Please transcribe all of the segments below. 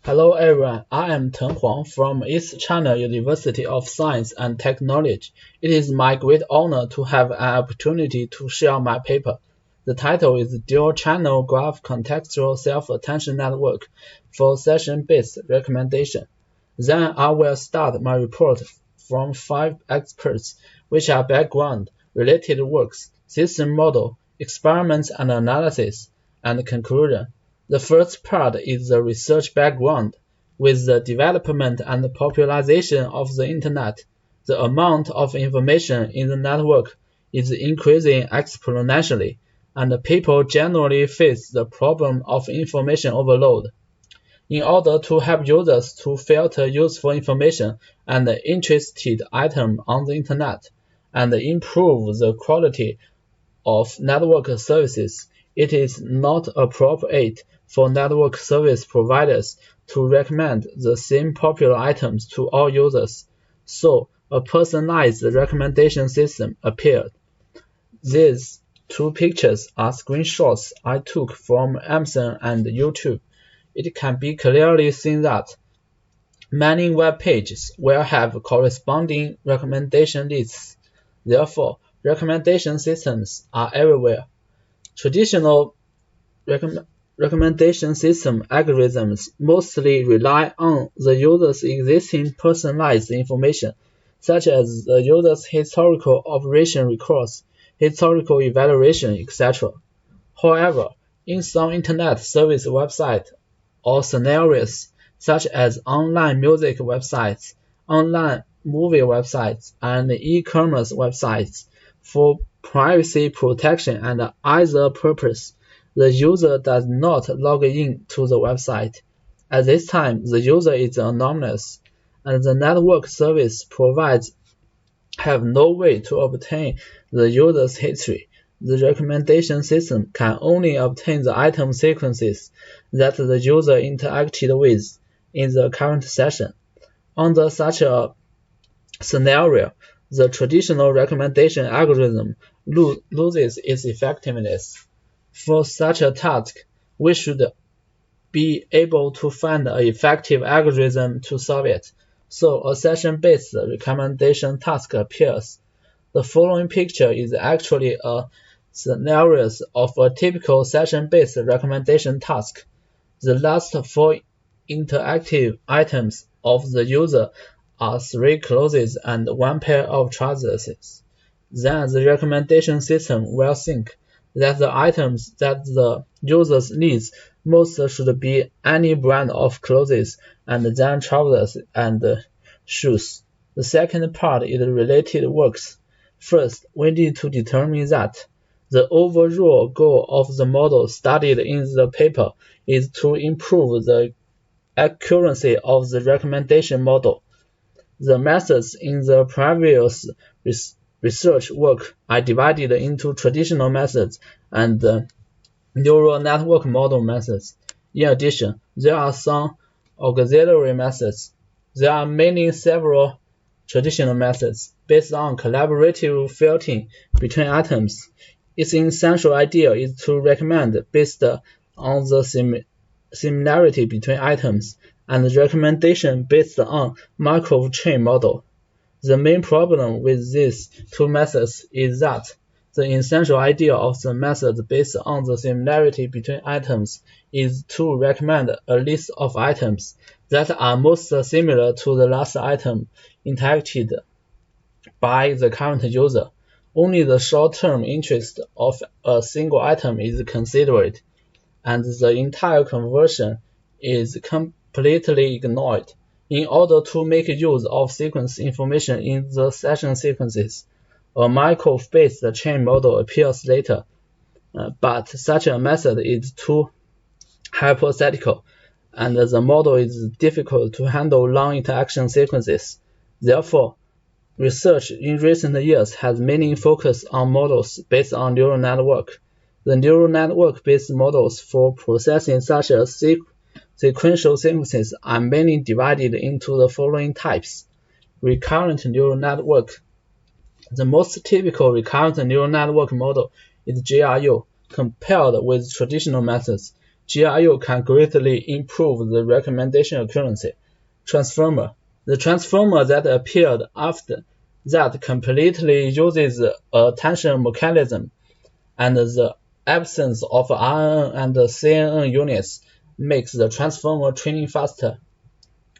Hello everyone, I am Teng Huang from East China University of Science and Technology. It is my great honor to have an opportunity to share my paper. The title is Dual-Channel Graph Contextual Self-Attention Network for Session-Based Recommendation. Then I will start my report from 5 experts, which are background, related works, system model, experiments and analysis, and conclusion. The first part is the research background. With the development and popularization of the Internet, the amount of information in the network is increasing exponentially, and people generally face the problem of information overload. In order to help users to filter useful information and interested items on the Internet, and improve the quality of network services, it is not appropriate for network service providers to recommend the same popular items to all users, so a personalized recommendation system appeared. These two pictures are screenshots I took from Amazon and YouTube. It can be clearly seen that many web pages will have corresponding recommendation lists. Therefore, recommendation systems are everywhere. Traditional recommendation system algorithms mostly rely on the user's existing personalized information, such as the user's historical operation records, historical evaluation, etc. However, in some Internet service websites or scenarios, such as online music websites, online movie websites, and e-commerce websites, for privacy protection and other purpose, the user does not log in to the website. At this time, the user is anonymous, and the network service providers have no way to obtain the user's history. The recommendation system can only obtain the item sequences that the user interacted with in the current session. Under such a scenario, the traditional recommendation algorithm loses its effectiveness. For such a task, we should be able to find an effective algorithm to solve it, so a session-based recommendation task appears. The following picture is actually a scenario of a typical session-based recommendation task. The last 4 interactive items of the user are 3 clothes and 1 pair of trousers. Then the recommendation system will think that the items that the user needs most should be any brand of clothes, and then trousers and shoes. The second part is related works. First, we need to determine that the overall goal of the model studied in the paper is to improve the accuracy of the recommendation model. The methods in the previous research work are divided into traditional methods and neural network model methods. In addition, there are some auxiliary methods. There are several traditional methods based on collaborative filtering between items. Its essential idea is to recommend based on the similarity between items, and recommendation based on Markov chain model. The main problem with these two methods is that the essential idea of the method based on the similarity between items is to recommend a list of items that are most similar to the last item interacted by the current user. Only the short-term interest of a single item is considered, and the entire conversion is completely ignored. In order to make use of sequence information in the session sequences, a Markov-based chain model appears later, but such a method is too hypothetical, and the model is difficult to handle long interaction sequences. Therefore, research in recent years has mainly focused on models based on neural network. The neural network-based models for processing such as sequential sequences are mainly divided into the following types. Recurrent neural network. The most typical recurrent neural network model is GRU. Compared with traditional methods, GRU can greatly improve the recommendation accuracy. Transformer. The transformer that appeared after that completely uses the attention mechanism, and the absence of RNN and CNN units makes the transformer training faster.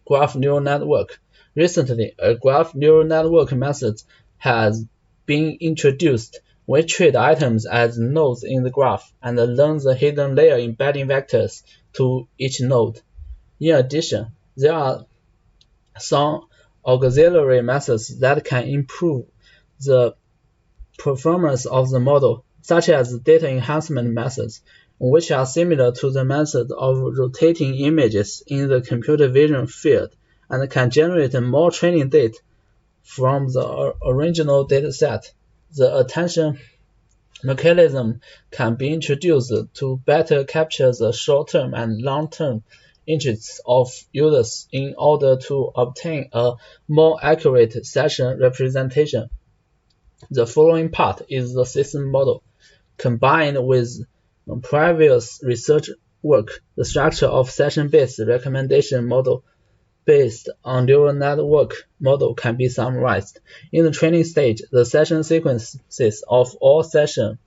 Graph neural network. Recently, a graph neural network method has been introduced which treat items as nodes in the graph and learn the hidden layer embedding vectors to each node. In addition, there are some auxiliary methods that can improve the performance of the model, such as data enhancement methods, which are similar to the method of rotating images in the computer vision field and can generate more training data from the original dataset. The attention mechanism can be introduced to better capture the short-term and long-term interests of users in order to obtain a more accurate session representation. The following part is the system model. Combined with previous research work, the structure of session-based recommendation model based on neural network model can be summarized. In the training stage, the session sequences of all sessions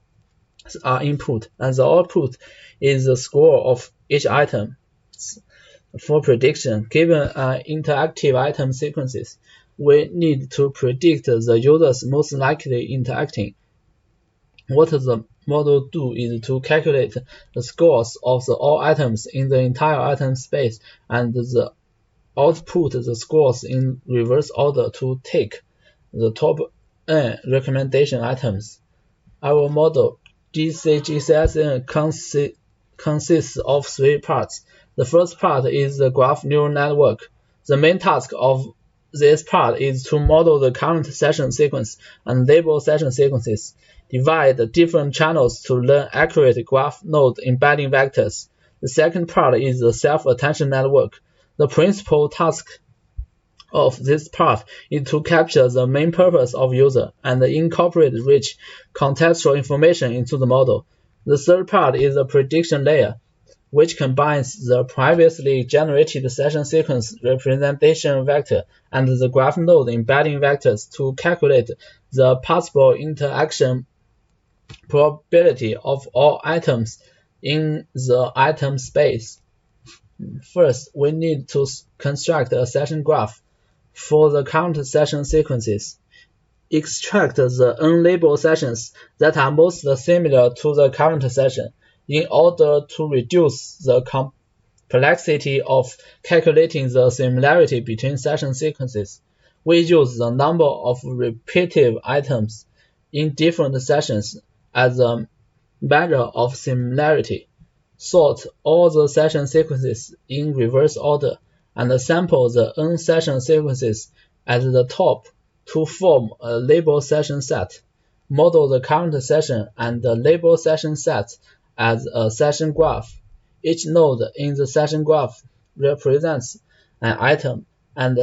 are input, and the output is the score of each item. For prediction, given an interactive item sequences, we need to predict the users most likely interacting. What the model do is to calculate the scores of all items in the entire item space and the output the scores in reverse order to take the top n recommendation items. Our model GCGCSN consists of three parts. The first part is the graph neural network. The main task of this part is to model the current session sequence and label session sequences, divide different channels to learn accurate graph node embedding vectors. The second part is the self-attention network. The principal task of this part is to capture the main purpose of user and incorporate rich contextual information into the model. The third part is the prediction layer, which combines the previously generated session sequence representation vector and the graph node embedding vectors to calculate the possible interaction probability of all items in the item space. First, we need to construct a session graph for the current session sequences. Extract the unlabeled sessions that are most similar to the current session in order to reduce the complexity of calculating the similarity between session sequences. We use the number of repetitive items in different sessions as a measure of similarity. Sort all the session sequences in reverse order and sample the n session sequences at the top to form a label session set. Model the current session and the label session set as a session graph. Each node in the session graph represents an item, and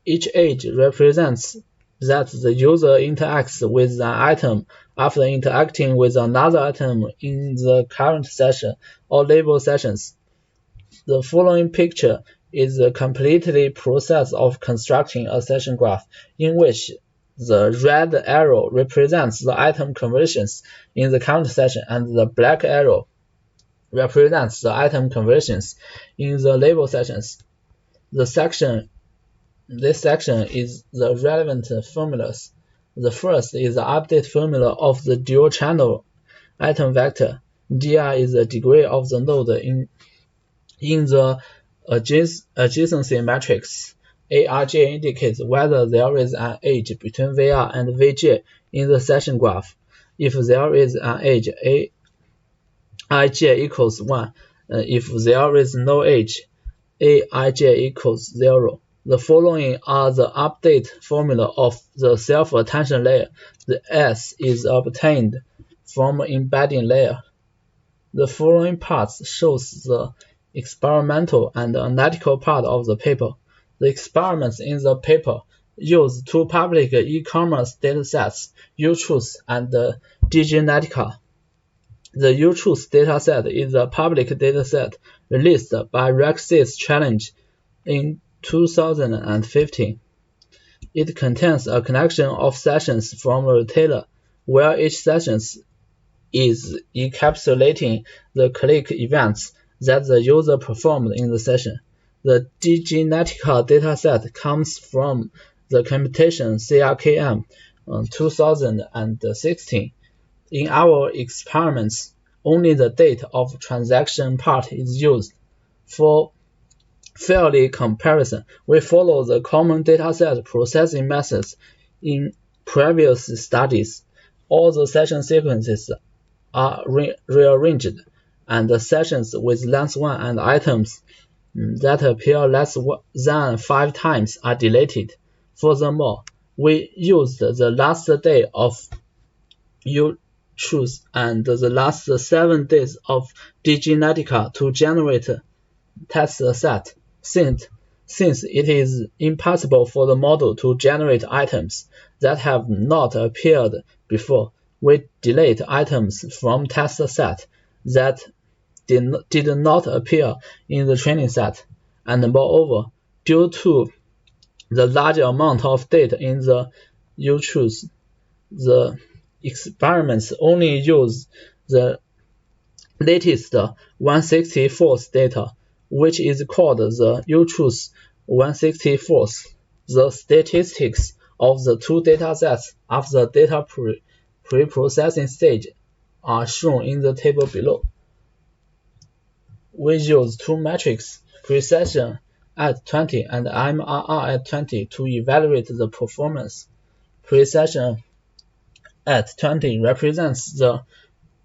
each edge represents that the user interacts with an item after interacting with another item in the current session or label sessions. The following picture is a completely process of constructing a session graph in which the red arrow represents the item conversions in the current session and the black arrow represents the item conversions in the label sessions. This section is the relevant formulas. The first is the update formula of the dual channel item vector. dr is the degree of the node in the adjacency matrix. Arj indicates whether there is an edge between Vr and Vj in the session graph. If there is an edge, Aij equals 1. If there is no edge, Aij equals 0. The following are the update formula of the self-attention layer. The S is obtained from embedding layer. The following parts shows the experimental and analytical part of the paper. The experiments in the paper use two public e-commerce datasets, uTruth and DGenetica. The uTruth dataset is a public dataset released by RecSys Challenge in 2015. It contains a collection of sessions from a retailer, where each session is encapsulating the click events that the user performed in the session. The dGenetica dataset comes from the computation CRKM 2016. In our experiments, only the date of transaction part is used. For fairly comparison, we follow the common dataset processing methods in previous studies. All the session sequences are rearranged, and the sessions with length 1 and items that appear less than 5 times are deleted. Furthermore, we used the last day of uTruth and the last 7 days of dGenetica to generate test set. Since it is impossible for the model to generate items that have not appeared before, we delete items from test set that did not appear in the training set. And moreover, due to the large amount of data in the uTruth, the experiments only use the latest 164th data, which is called the uTruth 164th. The statistics of the two datasets after the data pre-processing stage are shown in the table below. We use two metrics, precision at 20 and MRR at 20, to evaluate the performance. Precision at 20 represents the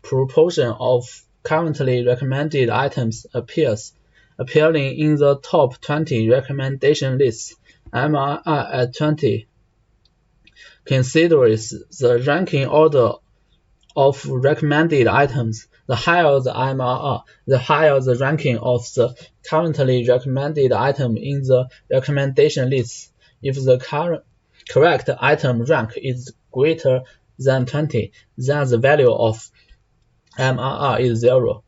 proportion of currently recommended items appearing in the top 20 recommendation lists. MRR at 20 considers the ranking order of recommended items. The higher the MRR, the higher the ranking of the currently recommended item in the recommendation list. If the correct item rank is greater than 20, then the value of MRR is 0.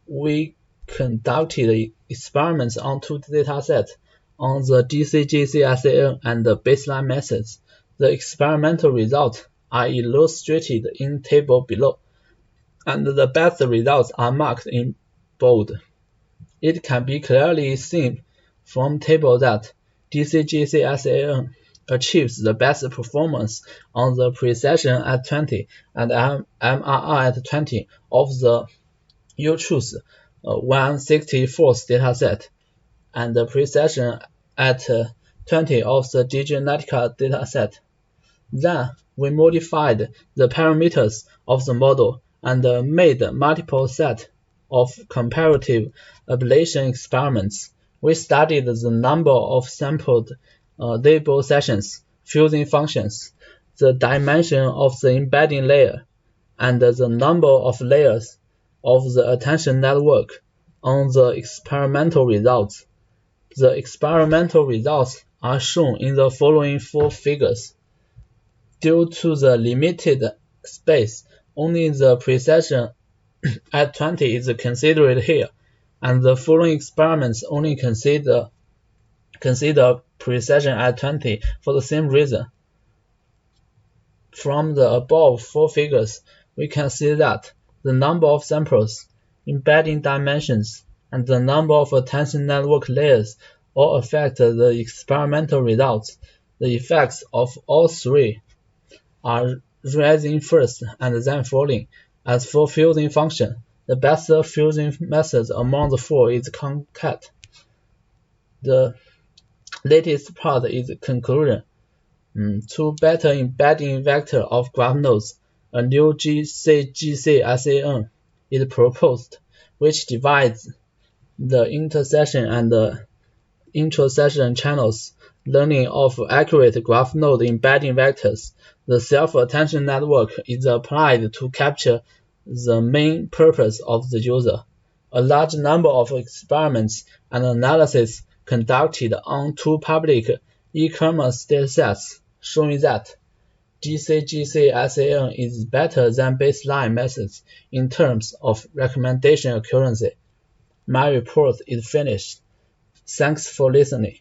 We conducted experiments on two datasets on the DCGC-SAN and the baseline methods. The experimental results are illustrated in table below, and the best results are marked in bold. It can be clearly seen from table that DCGC-SAN achieves the best performance on the precision at 20 and MRR at 20 of the uTruth 164th dataset, and the precision at 20 of the dGenetica dataset. Then we modified the parameters of the model and made multiple sets of comparative ablation experiments. We studied the number of sampled label sessions, fusing functions, the dimension of the embedding layer, and the number of layers of the attention network on the experimental results. The experimental results are shown in the following 4 figures. Due to the limited space, only the precision at 20 is considered here, and the following experiments only consider precision at 20 for the same reason. From the above 4 figures, we can see that the number of samples, embedding dimensions, and the number of attention network layers all affect the experimental results. The effects of all 3 are rising first and then falling. As for fusing function, the best fusing method among the 4 is concat. The latest part is conclusion. To better embedding vector of graph nodes, a new GCGC-SAN is proposed, which divides the intersession and the intrasession channels, learning of accurate graph node embedding vectors. The self-attention network is applied to capture the main purpose of the user. A large number of experiments and analyses conducted on 2 public e-commerce datasets showing that GCGC-SAN is better than baseline methods in terms of recommendation accuracy. My report is finished. Thanks for listening.